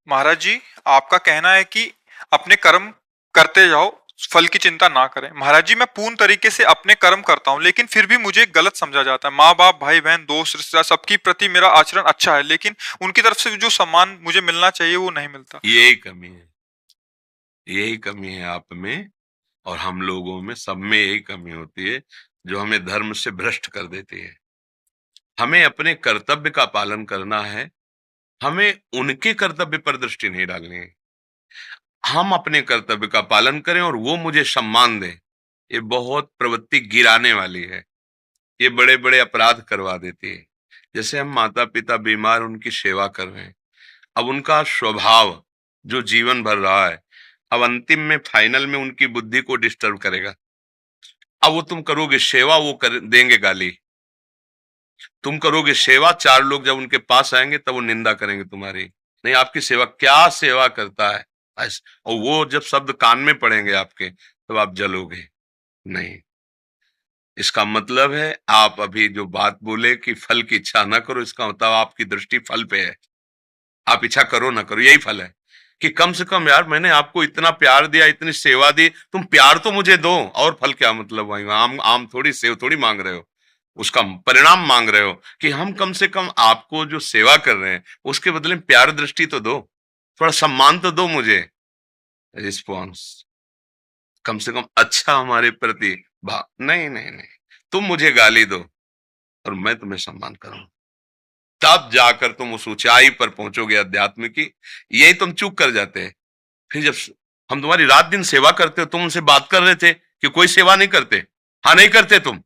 महाराज जी, आपका कहना है कि अपने कर्म करते जाओ, फल की चिंता ना करें। महाराज जी, मैं पूर्ण तरीके से अपने कर्म करता हूँ, लेकिन फिर भी मुझे गलत समझा जाता है। माँ बाप, भाई बहन, दोस्त, रिश्तेदार, सबकी प्रति मेरा आचरण अच्छा है, लेकिन उनकी तरफ से जो सम्मान मुझे मिलना चाहिए वो नहीं मिलता। यही कमी है। यही कमी है आप में और हम लोगों में, सब में यही कमी होती है जो हमें धर्म से भ्रष्ट कर देती है। हमें अपने कर्तव्य का पालन करना है। हमें उनके कर्तव्य पर दृष्टि नहीं डालनी है। हम अपने कर्तव्य का पालन करें और वो मुझे सम्मान दें। ये बहुत प्रवृत्ति गिराने वाली है। ये बड़े बड़े अपराध करवा देती है। जैसे हम माता पिता बीमार, उनकी सेवा कर रहे हैं। अब उनका स्वभाव जो जीवन भर रहा है, अब अंतिम में, फाइनल में उनकी बुद्धि को डिस्टर्ब करेगा। अब वो तुम करोगे सेवा, वो कर देंगे गाली। तुम करोगे सेवा, चार लोग जब उनके पास आएंगे तब वो निंदा करेंगे तुम्हारी। नहीं, आपकी सेवा क्या सेवा करता है और वो जब शब्द कान में पड़ेंगे आपके, तब आप जलोगे। नहीं, इसका मतलब है आप अभी जो बात बोले कि फल की इच्छा ना करो, इसका मतलब आपकी दृष्टि फल पे है। आप इच्छा करो ना करो, यही फल है कि कम से कम यार, मैंने आपको इतना प्यार दिया, इतनी सेवा दी, तुम प्यार तो मुझे दो। और फल क्या मतलब भाई? आम आम थोड़ी, सेव थोड़ी मांग रहे हो, उसका परिणाम मांग रहे हो कि हम कम से कम आपको जो सेवा कर रहे हैं उसके बदले में प्यार दृष्टि तो दो, थोड़ा सम्मान तो दो मुझे। रिस्पॉन्स कम से कम अच्छा हमारे प्रति भाव। नहीं नहीं नहीं, तुम मुझे गाली दो और मैं तुम्हें सम्मान करूं, तब जाकर तुम उस ऊंचाई पर पहुंचोगे अध्यात्म की। यही तुम चूक कर जाते हैं। फिर जब हम तुम्हारी रात दिन सेवा करते हो, तुम उनसे बात कर रहे थे कि कोई सेवा नहीं करते। हाँ, नहीं करते तुम।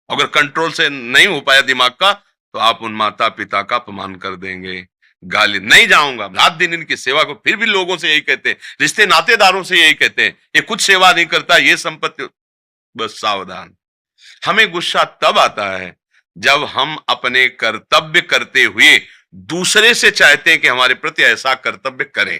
अगर कंट्रोल से नहीं हो पाया दिमाग का, तो आप उन माता पिता का अपमान कर देंगे। गाली, नहीं जाऊंगा रात दिन इनकी सेवा को। फिर भी लोगों से यही कहते हैं, रिश्ते नातेदारों से यही कहते हैं, ये कुछ सेवा नहीं करता, ये संपत्ति। बस सावधान। हमें गुस्सा तब आता है जब हम अपने कर्तव्य करते हुए दूसरे से चाहते हैं कि हमारे प्रति ऐसा कर्तव्य करें।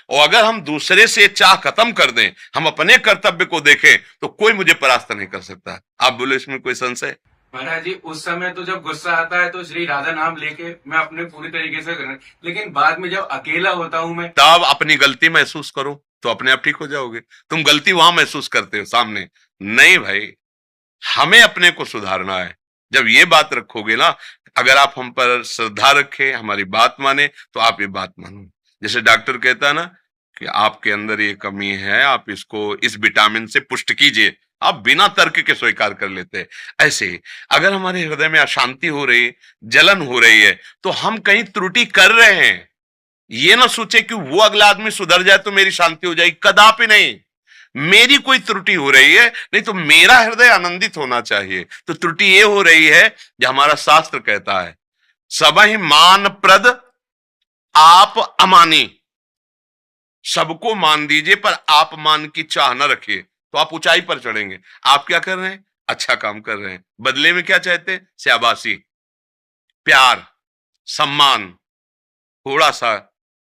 और अगर हम दूसरे से चाह खत्म कर दें, हम अपने कर्तव्य को देखें, तो कोई मुझे परास्त नहीं कर सकता। आप बोलो, इसमें कोई संशय? महाराज जी, उस समय तो जब गुस्सा आता है तो श्री राधा नाम लेके मैं अपने पूरी तरीके से कर, लेकिन बाद में जब अकेला होता हूँ मैं। तब अपनी गलती महसूस करो तो अपने आप ठीक हो जाओगे। तुम गलती वहां महसूस करते हो सामने, नहीं भाई। हमें अपने को सुधारना है। जब ये बात रखोगे ना, अगर आप हम पर श्रद्धा रखें, हमारी बात माने, तो आप ये बात मानो। जैसे डॉक्टर कहता है ना कि आपके अंदर ये कमी है, आप इसको इस विटामिन से पुष्ट कीजिए, आप बिना तर्क के स्वीकार कर लेते हैं। ऐसे ही अगर हमारे हृदय में अशांति हो रही, जलन हो रही है, तो हम कहीं त्रुटि कर रहे हैं। ये ना सोचे कि वो अगला आदमी सुधर जाए तो मेरी शांति हो जाएगी, कदापि नहीं। मेरी कोई त्रुटि हो रही है, नहीं तो मेरा हृदय आनंदित होना चाहिए। तो त्रुटि ये हो रही है जो हमारा शास्त्र कहता है, सबहि मान प्रद आप अमानी। सबको मान दीजिए पर आप मान की चाह न रखिए, तो आप ऊंचाई पर चढ़ेंगे। आप क्या कर रहे हैं? अच्छा काम कर रहे हैं, बदले में क्या चाहते हैं? शाबाशी, प्यार, सम्मान, थोड़ा सा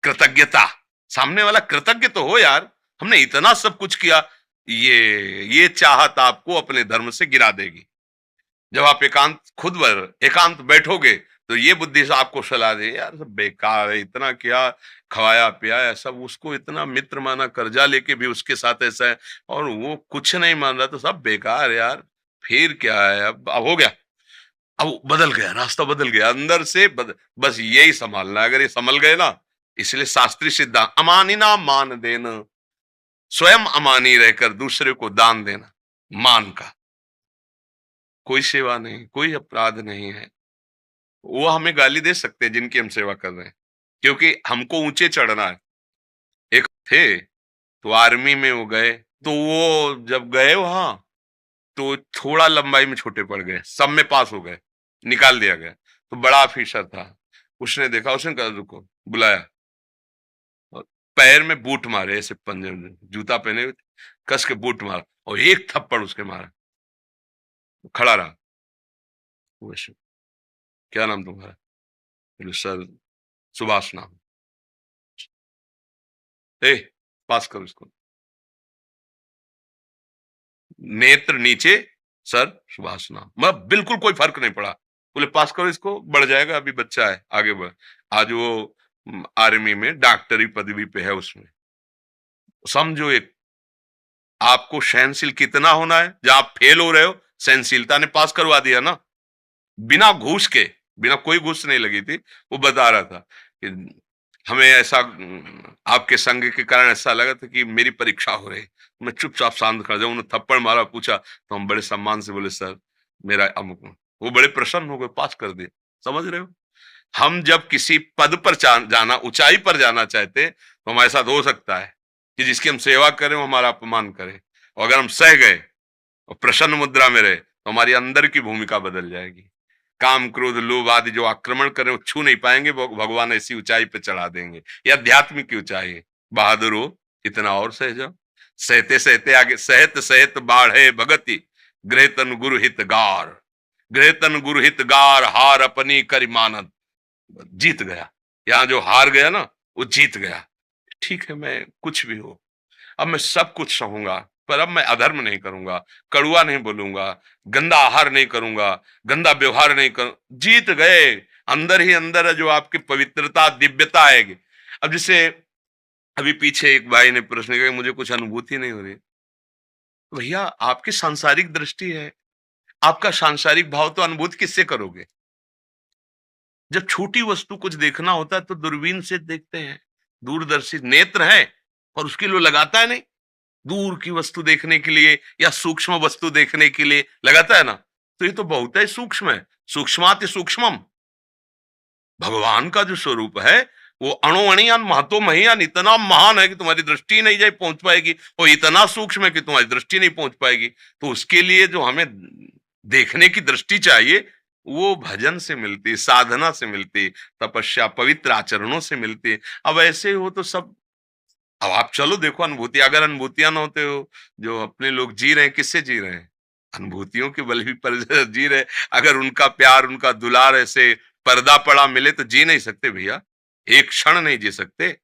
कृतज्ञता। सामने वाला कृतज्ञ तो हो यार, हमने इतना सब कुछ किया। ये चाहत आपको अपने धर्म से गिरा देगी। जब आप एकांत, खुद पर एकांत बैठोगे, तो ये बुद्धि से आपको सलाह दे, यार सब बेकार है, इतना किया, खवाया पियाया सब, उसको इतना मित्र माना, कर्जा लेके भी उसके साथ ऐसा है, और वो कुछ नहीं मान रहा, तो सब बेकार है यार। फिर क्या है, अब हो गया, अब बदल गया, रास्ता बदल गया अंदर से बस यही संभालना है। अगर ये संभल गए ना, इसलिए शास्त्रीय सिद्धांत, अमानिना मान देना, स्वयं अमानी रहकर दूसरे को दान देना, मान का कोई सेवा नहीं, कोई अपराध नहीं है। वो हमें गाली दे सकते हैं जिनकी हम सेवा कर रहे हैं, क्योंकि हमको ऊंचे चढ़ना है। एक थे, तो आर्मी में वो गए, तो वो जब गए वहां, तो थोड़ा लंबाई में छोटे पड़ गए, सब में पास हो गए, निकाल दिया गया। तो बड़ा ऑफिसर था, उसने देखा, उसने कहा रुको, बुलाया और पैर में बूट मारे, ऐसे पंजे में जूता पहने हुए थे, कस के बूट मारा और एक थप्पड़ उसके मारा। खड़ा रहा। वैसे, क्या नाम तुम्हारा? बोले, सर सुभाष नाम। ए, पास करो इसको। नेत्र नीचे, सर सुभाष नाम। मतलब बिल्कुल कोई फर्क नहीं पड़ा। बोले पास करो इसको, बढ़ जाएगा, अभी बच्चा है, आगे बढ़। आज वो आर्मी में डॉक्टरी पदवी पे है, उसमें समझो एक, आपको सहनशील कितना होना है। जब आप फेल हो रहे हो, सहनशीलता ने पास करवा दिया ना, बिना घूस के, बिना कोई घूस नहीं लगी थी। वो बता रहा था कि हमें ऐसा आपके संग के कारण ऐसा लगा था कि मेरी परीक्षा हो रही। मैं चुपचाप शांत कर, जब उन्होंने थप्पड़ मारा, पूछा, तो हम बड़े सम्मान से बोले, सर मेरा अमुक। वो बड़े प्रसन्न हो गए, पास कर दिए। समझ रहे हो, हम जब किसी पद पर जाना, ऊंचाई पर जाना चाहते, तो हमारे साथ हो सकता है कि जिसकी हम सेवा करें वो हमारा अपमान करे, और अगर हम सह गए और प्रसन्न मुद्रा में रहे, तो हमारी अंदर की भूमिका बदल जाएगी। काम क्रोध लोभ आदि जो आक्रमण करें वो छू नहीं पाएंगे, भगवान ऐसी ऊंचाई पे चढ़ा देंगे। ये आध्यात्मिक की ऊंचाई है। बहादुर हो, इतना और सह जाओ। सहते सहते आगे, सहत सहत बाढ़े भगति, गृह तन गुरु हित गार, गृह तन गुरु हित गार, हार अपनी करि मानत। जीत गया। यहां जो हार गया ना, वो जीत गया। ठीक है, मैं कुछ भी हो, अब मैं सब कुछ सहूंगा, पर अब मैं अधर्म नहीं करूंगा, कड़ुआ नहीं बोलूंगा, गंदा आहार नहीं करूंगा, गंदा व्यवहार नहीं करूं। जीत गए। अंदर ही अंदर है जो आपकी पवित्रता, दिव्यता आएगी। अब जैसे अभी पीछे एक भाई ने प्रश्न किया, मुझे कुछ अनुभूति नहीं हो रही। भैया, आपकी सांसारिक दृष्टि है, आपका सांसारिक भाव, तो अनुभूति किससे करोगे? जब छोटी वस्तु कुछ देखना होता है तो दूरबीन से देखते हैं, दूरदर्शी नेत्र है, और उसके लिए लगाता है नहीं, दूर की वस्तु देखने के लिए या सूक्ष्म वस्तु देखने के लिए लगाता है ना। तो ये तो बहुत ही सूक्ष्म है, सूक्ष्माति सूक्ष्मम। भगवान का जो स्वरूप है वो अणुअणियान महतो महियान, इतना महान है कि तुम्हारी दृष्टि नहीं जाए पहुंच पाएगी, और इतना सूक्ष्म है कि तुम्हारी दृष्टि नहीं पहुंच पाएगी। तो उसके लिए जो हमें देखने की दृष्टि चाहिए, वो भजन से मिलती, साधना से मिलती, तपस्या पवित्र आचरणों से मिलती। अब ऐसे हो तो सब, अब आप चलो देखो अनुभूति, अगर अनुभूतियां ना होते हो, जो अपने लोग जी रहे हैं, किससे जी रहे हैं? अनुभूतियों के बल भी पर जी रहे। अगर उनका प्यार, उनका दुलार ऐसे पर्दा पड़ा मिले तो जी नहीं सकते भैया, एक क्षण नहीं जी सकते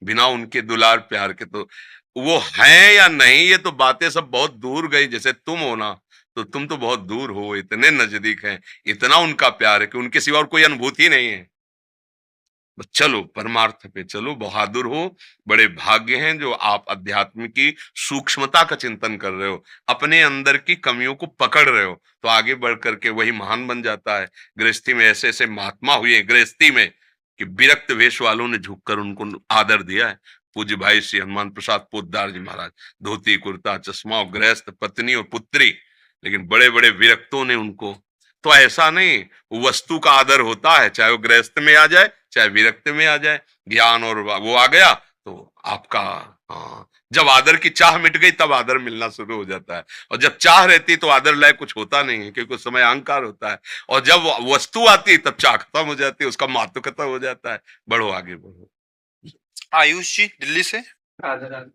बिना उनके दुलार प्यार के। तो वो है या नहीं, ये तो बातें सब बहुत दूर गई। जैसे तुम हो ना, तो तुम तो बहुत दूर हो, इतने नजदीक हैं, इतना उनका प्यार है कि उनके सिवा और कोई अनुभूति नहीं है। बस चलो, परमार्थ पे चलो, बहादुर हो। बड़े भाग्य हैं जो आप अध्यात्म की सूक्ष्मता का चिंतन कर रहे हो, अपने अंदर की कमियों को पकड़ रहे हो, तो आगे बढ़ करके वही महान बन जाता है। गृहस्थी में ऐसे ऐसे महात्मा हुए गृहस्थी में कि विरक्त वेश वालों ने झुककर उनको आदर दिया है। पूज्य भाई श्री हनुमान प्रसाद पोद्दार जी महाराज, धोती कुर्ता चश्मा, गृहस्थ, पत्नी और पुत्री, लेकिन बड़े बड़े विरक्तों ने उनको। तो ऐसा नहीं, वस्तु का आदर होता है, चाहे वो गृहस्थ में आ जाए चाहे विरक्त में आ जाए। ज्ञान और वो आ गया तो आपका, हाँ, जब आदर की चाह मिट गई तब आदर मिलना शुरू हो जाता है। और जब चाह रहती तो आदर लायक कुछ होता नहीं है, क्योंकि उस समय अहंकार होता है। और जब वस्तु आती तब चाह खत्म हो जाती है, उसका महत्व खत्म हो जाता है। बढ़ो, आगे बढ़ो। आयुष जी दिल्ली से। राधे राधे।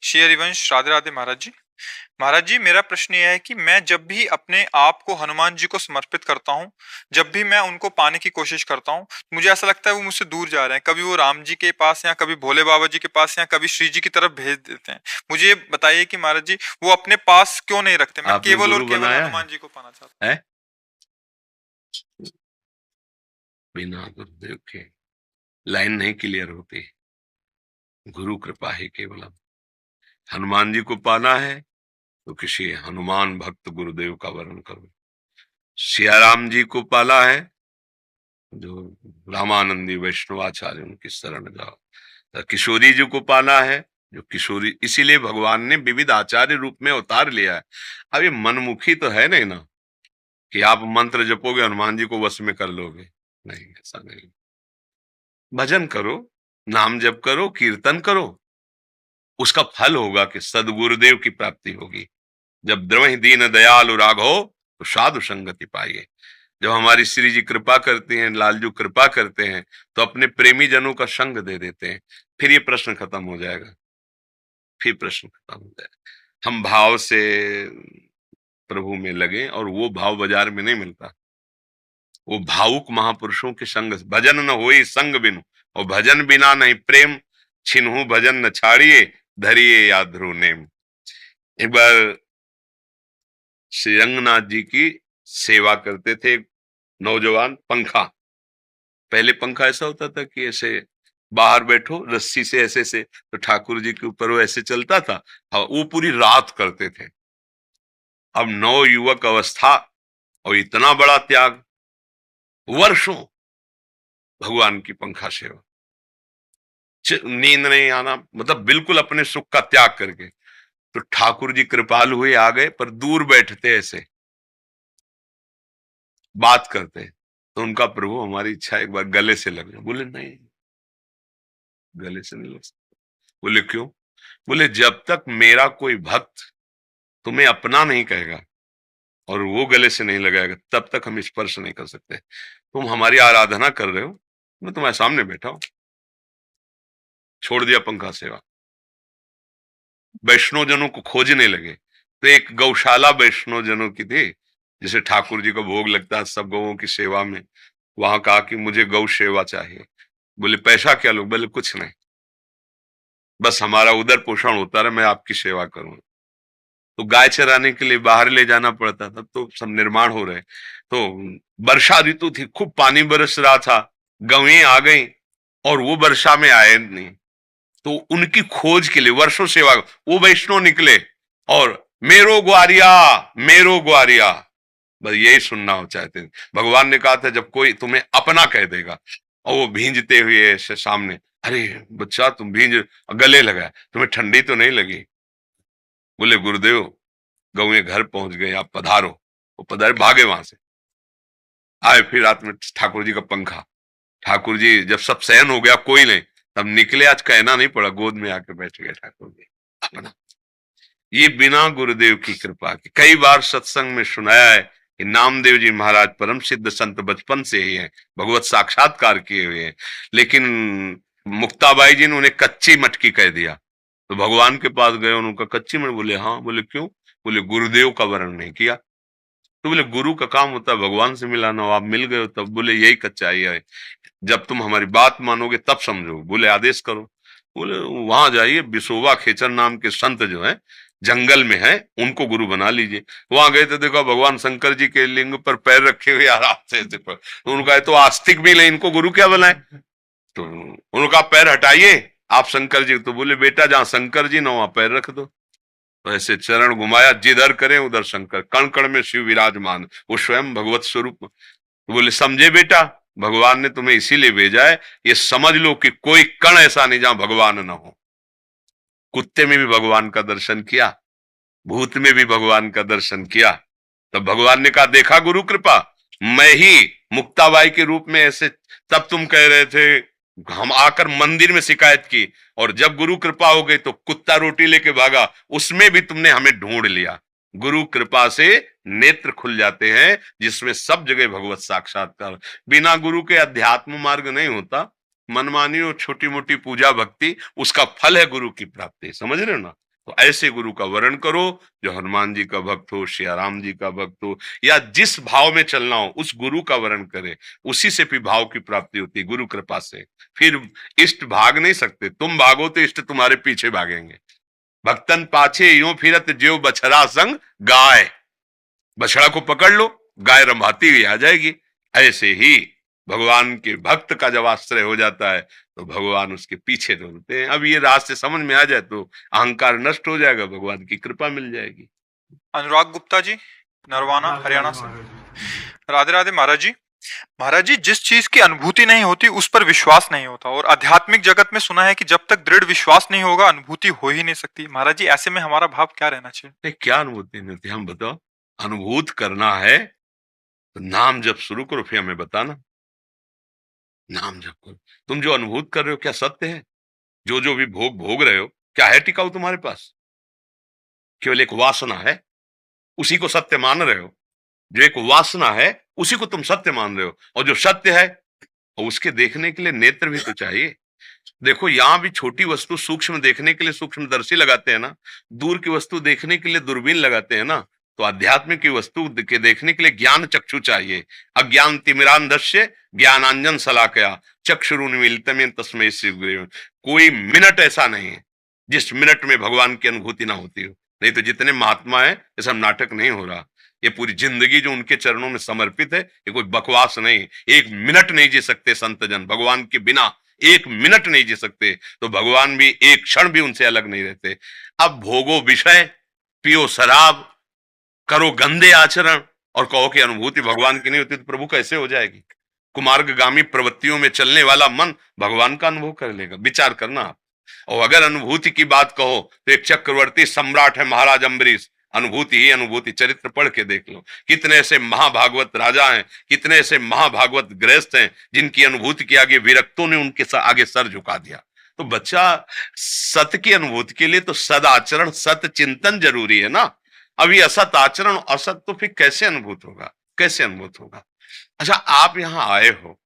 श्री हरिवंश, राधे राधे महाराज जी। महाराज जी, मेरा प्रश्न यह है कि मैं जब भी अपने आप को हनुमान जी को समर्पित करता हूँ, जब भी मैं उनको पाने की कोशिश करता हूँ, मुझे ऐसा लगता है वो मुझसे दूर जा रहे हैं। कभी वो राम जी के पास, या कभी भोले बाबा जी के पास, या कभी श्री जी की तरफ भेज देते हैं। मुझे ये बताइए कि महाराज जी वो अपने पास क्यों नहीं रखते? मैं आपने केवल और गुरु केवल बनाया हनुमान जी को पाना चाहता हूँ। है? बिना गुरुदेव के लाइन नहीं क्लियर होती। गुरु कृपा ही केवलम। हनुमान जी को पाना है तो किसी हनुमान भक्त गुरुदेव का वर्ण करो। सिया राम जी को पाला है, जो रामानंदी वैष्णवाचार्य, उनकी शरण जाओ। तो किशोरी जी को पाना है, जो किशोरी, इसीलिए भगवान ने विविध आचार्य रूप में उतार लिया है। अब ये मनमुखी तो है नहीं ना कि आप मंत्र जपोगे हनुमान जी को वश में कर लोगे, नहीं, ऐसा नहीं। भजन करो, नाम जप करो, कीर्तन करो, उसका फल होगा कि सदगुरुदेव की प्राप्ति होगी। जब द्रवहि दीन दयालु राघो तो साधु संगति पाइए। जब हमारी श्री जी कृपा करती हैं, लालजू कृपा करते हैं, तो अपने प्रेमी जनों का संग दे देते हैं। फिर ये प्रश्न खत्म हो जाएगा, फिर प्रश्न खत्म हो जाएगा। हम भाव से प्रभु में लगे, और वो भाव बाजार में नहीं मिलता। वो भावुक महापुरुषों के संग, भजन न होई संग बिनु, और भजन बिना नहीं प्रेम, छिन्हु भजन न छाड़िए, धरिए या ध्रुव नेम। एक बार श्री रंगनाथ जी की सेवा करते थे नौजवान पंखा, पहले पंखा ऐसा होता था कि ऐसे बाहर बैठो रस्सी से ऐसे से, तो ठाकुर जी के ऊपर वो ऐसे चलता था। हाँ, वो पूरी रात करते थे। अब नव युवक अवस्था और इतना बड़ा त्याग, वर्षों भगवान की पंखा सेवा, नींद नहीं आना, मतलब बिल्कुल अपने सुख का त्याग करके। तो ठाकुर जी कृपालु हुए, आ गए, पर दूर बैठते ऐसे बात करते। तो उनका प्रभु हमारी इच्छा एक बार गले से लग जाए। बोले नहीं, गले से नहीं लग सकता। बोले क्यों? बोले जब तक मेरा कोई भक्त तुम्हें अपना नहीं कहेगा और वो गले से नहीं लगाएगा, तब तक हम स्पर्श नहीं कर सकते। तुम हमारी आराधना कर रहे हो, मैं तुम्हारे सामने बैठा हूं। छोड़ दिया पंखा सेवा, वैष्णव जनों को खोजने लगे। तो एक गौशाला वैष्णव जनों की थी, जिसे ठाकुर जी को भोग लगता है सब गौओं की सेवा में। वहां कहा कि मुझे गौ सेवा चाहिए। बोले पैसा क्या लो? बोले कुछ नहीं, बस हमारा उदर पोषण होता रहे, मैं आपकी सेवा करूं। तो गाय चराने के लिए बाहर ले जाना पड़ता था, तो सब निर्माण हो रहे। तो वर्षा ऋतु थी, खूब पानी बरस रहा था, गवें आ गई और वो वर्षा में आए नहीं। तो उनकी खोज के लिए वर्षों सेवा, वो वैष्णव निकले और मेरो ग्वारिया, मेरो ग्वारिया, बस यही सुनना हो चाहते थे। भगवान ने कहा था जब कोई तुम्हें अपना कह देगा, और वो भींजते हुए ऐसे सामने, अरे बच्चा तुम भींज, गले लगा, तुम्हें ठंडी तो नहीं लगी? बोले गुरुदेव गौएं घर पहुंच गए, आप पधारो। वो पधारे, भागे वहां से, आए फिर रात में ठाकुर जी का पंखा। ठाकुर जी जब सब सहन हो गया, कोई नहीं, तब निकले। आज कहना नहीं पड़ा, गोद में आके बैठ गए ठाकुर जी अपना। ये बिना गुरुदेव की कृपा के। कई बार सत्संग में सुनाया है कि नामदेव जी महाराज परम सिद्ध संत बचपन से ही हैं, भगवत साक्षात्कार किए हुए हैं, लेकिन मुक्ताबाई जी ने उन्हें कच्ची मटकी कह दिया। तो भगवान के पास गए, उनका कच्ची मटकी। बोले हाँ। बोले क्यों? बोले गुरुदेव का वर्ण नहीं किया। तो बोले गुरु का काम होता है भगवान से मिलाना, हो आप मिल गए हो तब। बोले यही कच्चाई है, जब तुम हमारी बात मानोगे तब समझो। बोले आदेश करो। बोले वहां जाइए, बिसोबा खेचर नाम के संत जो है जंगल में है, उनको गुरु बना लीजिए। वहां गए तो देखो भगवान शंकर जी के लिंग पर पैर रखे हुए आराम से। तो उनका तो आस्तिक भी नहीं, इनको गुरु क्या बनाए? तो उनका पैर हटाइए आप शंकर जी। तो बोले बेटा जहां शंकर जी ना वहां पैर रख दो। तो ऐसे चरण घुमाया, जिधर करें उधर शंकर, कण कण में शिव विराजमान, वो स्वयं भगवत स्वरूप। तो बोले समझे बेटा, भगवान ने तुम्हें इसीलिए भेजा है, ये समझ लो कि कोई कण ऐसा नहीं जहां भगवान न हो। कुत्ते में भी भगवान का दर्शन किया, भूत में भी भगवान का दर्शन किया। तब भगवान ने कहा देखा गुरु कृपा, मैं ही मुक्ताबाई के रूप में ऐसे, तब तुम कह रहे थे, हम आकर मंदिर में शिकायत की, और जब गुरु कृपा हो गई तो कुत्ता रोटी लेके भागा, उसमें भी तुमने हमें ढूंढ लिया। गुरु कृपा से नेत्र खुल जाते हैं, जिसमें सब जगह भगवत साक्षात्कार। बिना गुरु के अध्यात्म मार्ग नहीं होता। मनमानी और छोटी मोटी पूजा भक्ति, उसका फल है गुरु की प्राप्ति। समझ रहे हो ना? तो ऐसे गुरु का वर्ण करो जो हनुमान जी का भक्त हो, श्री राम जी का भक्त हो, या जिस भाव में चलना हो उस गुरु का वर्ण करे। उसी से भी भाव की प्राप्ति होती है, गुरु कृपा से। फिर इष्ट भाग नहीं सकते, तुम भागो तो इष्ट तुम्हारे पीछे भागेंगे। भक्तन पाछे यूं फिरत ज्यो बछड़ा संग गाय, बछड़ा को पकड़ लो, गाय रंभाती हुई आ जाएगी। ऐसे ही भगवान के भक्त का जब आश्रय हो जाता है तो भगवान उसके पीछे दौड़ते हैं। अब ये रात से समझ में आ जाए तो अहंकार नष्ट हो जाएगा, भगवान की कृपा मिल जाएगी। अनुराग गुप्ता जी, नरवाना, हरियाणा से। राधे राधे महाराज जी। महाराज जी, जिस चीज की अनुभूति नहीं होती उस पर विश्वास नहीं होता, और आध्यात्मिक जगत में सुना है कि जब तक दृढ़ विश्वास नहीं होगा अनुभूति हो ही नहीं सकती। महाराज जी, ऐसे में हमारा भाव क्या रहना चाहिए? क्या अनुभूति नहीं होती? हम बताओ। अनुभूत करना है तो नाम जब शुरू करो, फिर हमें बताना। नाम जप करो। तुम जो अनुभूत कर रहे हो क्या सत्य है? जो जो भी भोग भोग रहे हो क्या है टिकाऊ तुम्हारे पास? केवल एक वासना है, उसी को सत्य मान रहे हो। जो एक वासना है उसी को तुम सत्य मान रहे हो, और जो सत्य है और उसके देखने के लिए नेत्र भी तो चाहिए। देखो यहां भी छोटी वस्तु सूक्ष्म देखने के लिए सूक्ष्मदर्शी लगाते हैं ना, दूर की वस्तु देखने के लिए दूरबीन लगाते हैं ना। तो अध्यात्म की वस्तु के देखने के लिए ज्ञान चक्षु चाहिए। अज्ञान तिमिरांधस्य ज्ञानांजन शलाकया चक्षुरुन्मीलितम तस्मै श्री गुरुवे। कोई मिनट ऐसा नहीं है जिस मिनट में भगवान की अनुभूति ना होती हो। नहीं तो जितने महात्मा है ये सब नाटक नहीं हो रहा। ये पूरी जिंदगी जो उनके चरणों में समर्पित है, ये कोई बकवास नहीं। एक मिनट नहीं जी सकते संत जन भगवान के बिना, एक मिनट नहीं जी सकते। तो भगवान भी एक क्षण भी उनसे अलग नहीं रहते। अब भोगो विषय, पियो शराब, करो गंदे आचरण और कहो कि अनुभूति भगवान की नहीं होती, तो प्रभु कैसे हो जाएगी? कुमार्गामी प्रवृत्तियों में चलने वाला मन भगवान का अनुभव कर लेगा, विचार करना आप। और अगर अनुभूति की बात कहो तो एक चक्रवर्ती सम्राट है महाराज अम्बरीश, अनुभूति ही अनुभूति। चरित्र पढ़ के देख लो, कितने ऐसे महाभागवत राजा हैं, कितने ऐसे महाभागवत गृहस्थ हैं जिनकी अनुभूति के आगे विरक्तों ने उनके आगे सर झुका दिया। तो बच्चा, सत्य की अनुभूति के लिए तो सदाचरण, सत्य चिंतन जरूरी है ना। अभी असत आचरण, असत तो फिर कैसे अनुभूत होगा, कैसे अनुभूत होगा? अच्छा, आप यहां आए हो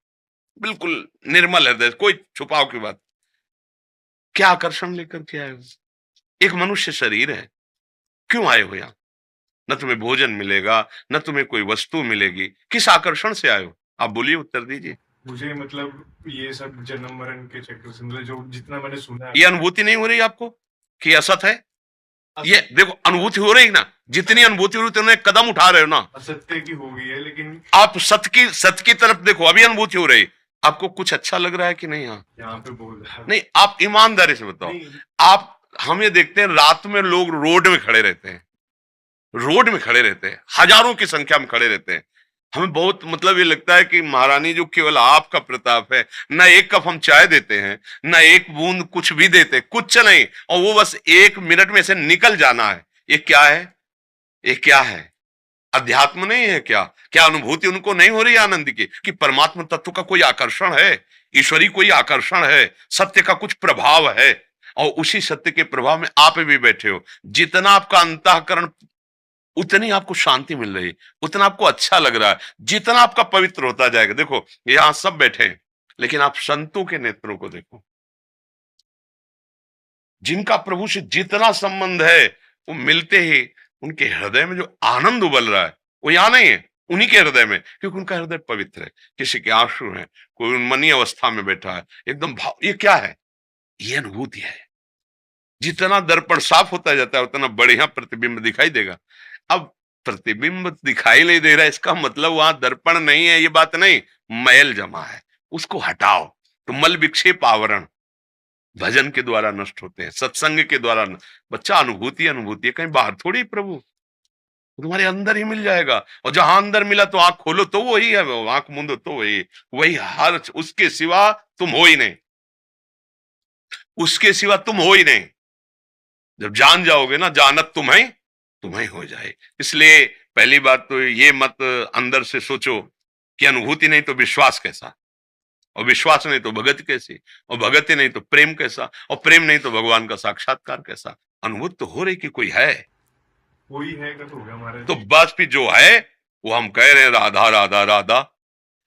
बिल्कुल निर्मल हृदय, कोई छुपाव की बात, क्या आकर्षण लेकर के आए हो? एक मनुष्य शरीर है, क्यों आए हो यहां? न तुम्हें भोजन मिलेगा, न तुम्हें कोई वस्तु मिलेगी, किस आकर्षण से आए हो? आप बोलिए, उत्तर दीजिए। मुझे मतलब ये सब जन्म मरण के चक्कर से, मतलब जो जितना मैंने सुना है, ये अनुभूति नहीं हो रही आपको कि असत है? ये देखो, अनुभूति हो रही ना, जितनी अनुभूति हो रही उतने कदम उठा रहे हो ना। असत्य की हो गई है, लेकिन आप सत्य की तरफ देखो, अभी अनुभूति हो रही। आपको कुछ अच्छा लग रहा है कि नहीं? यहाँ पे बोल रहा है। नहीं, आप ईमानदारी से बताओ। आप, हम ये देखते हैं रात में लोग रोड में खड़े रहते हैं, रोड में खड़े रहते हैं, हजारों की संख्या में खड़े रहते हैं। हमें बहुत मतलब ये लगता है कि महारानी जो केवल आपका प्रताप है, ना एक कप हम चाय देते हैं, ना एक बूंद कुछ भी देते, कुछ नहीं, और वो बस एक मिनट में से निकल जाना है। ये क्या है? ये क्या है? अध्यात्म नहीं है क्या? क्या अनुभूति उनको नहीं हो रही आनंद की कि परमात्मा तत्व का कोई आकर्षण है, ईश्वरी कोई आकर्षण है, सत्य का कुछ प्रभाव है, और उसी सत्य के प्रभाव में आप भी बैठे हो। जितना आपका अंतःकरण, उतनी आपको शांति मिल रही है, उतना आपको अच्छा लग रहा है, जितना आपका पवित्र होता जाएगा। देखो, यहां सब बैठे हैं, लेकिन आप संतों के नेत्रों को देखो, जिनका प्रभु से जितना संबंध है, वो मिलते ही उनके हृदय में जो आनंद उबल रहा है, वो यहां नहीं है, उन्हीं के हृदय में, क्योंकि उनका हृदय पवित्र है। किसी के आंसू हैं, कोई उन्मनी अवस्था में बैठा है, एकदम भाव। ये क्या है? ये अनुभूति है। जितना दर्पण साफ होता जाता है, उतना बढ़िया प्रतिबिंब दिखाई देगा। अब प्रतिबिंब दिखाई नहीं दे रहा है, इसका मतलब वहां दर्पण नहीं है, ये बात नहीं, मैल जमा है, उसको हटाओ। तो मल विक्षेप आवरण भजन के द्वारा नष्ट होते हैं, सत्संग के द्वारा। बच्चा, अनुभूति अनुभूति है, कहीं बाहर थोड़ी प्रभु, तुम्हारे अंदर ही मिल जाएगा। और जहां अंदर मिला तो आंख खोलो तो वही है, आंख मूंदो तो वही हर, उसके सिवा तुम हो ही नहीं, उसके सिवा तुम हो ही नहीं। जब जान जाओगे ना, जानत तुम्हें हो जाए। इसलिए पहली बात तो ये मत अंदर से सोचो कि अनुभूति नहीं तो विश्वास कैसा, और विश्वास नहीं तो भगत कैसी, और भगत नहीं तो प्रेम कैसा, और प्रेम नहीं तो भगवान का साक्षात्कार कैसा। अनुभूत तो हो रही कि कोई है, कोई है का तो हो गया हमारे। तो बस भी जो है वो हम कह रहे हैं, राधा राधा राधा।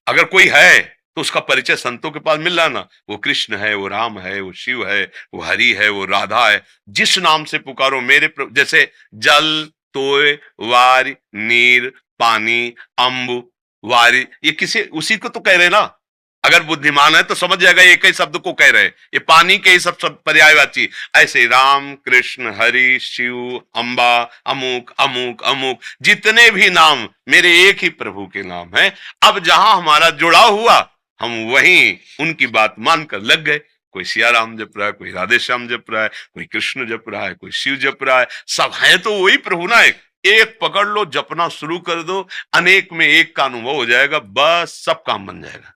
अगर कोई है तो उसका परिचय संतों के पास मिल रहा ना, वो कृष्ण है, वो राम है, वो शिव है, वो हरि है, वो राधा है। जिस नाम से पुकारो मेरे जैसे जल, तोय, वार, नीर, पानी, अम्ब, वारी, ये किसी उसी को तो कह रहे ना। अगर बुद्धिमान है तो समझ जाएगा एक ही शब्द को कह रहे हैं, ये पानी के ही सब पर्यायवाची। ऐसे राम, कृष्ण, हरि, शिव, अम्बा, अमुक अमुक अमुक, जितने भी नाम मेरे एक ही प्रभु के नाम है। अब जहां हमारा जुड़ाव हुआ, हम वहीं उनकी बात मानकर लग गए। कोई सिया राम जप रहा है, कोई राधे श्याम जप रहा है, कोई कृष्ण जप रहा है, कोई शिव जप रहा है, सब है तो वही प्रभु ना। एक पकड़ लो, जपना शुरू कर दो, अनेक में एक का अनुभव हो जाएगा, बस सब काम बन जाएगा।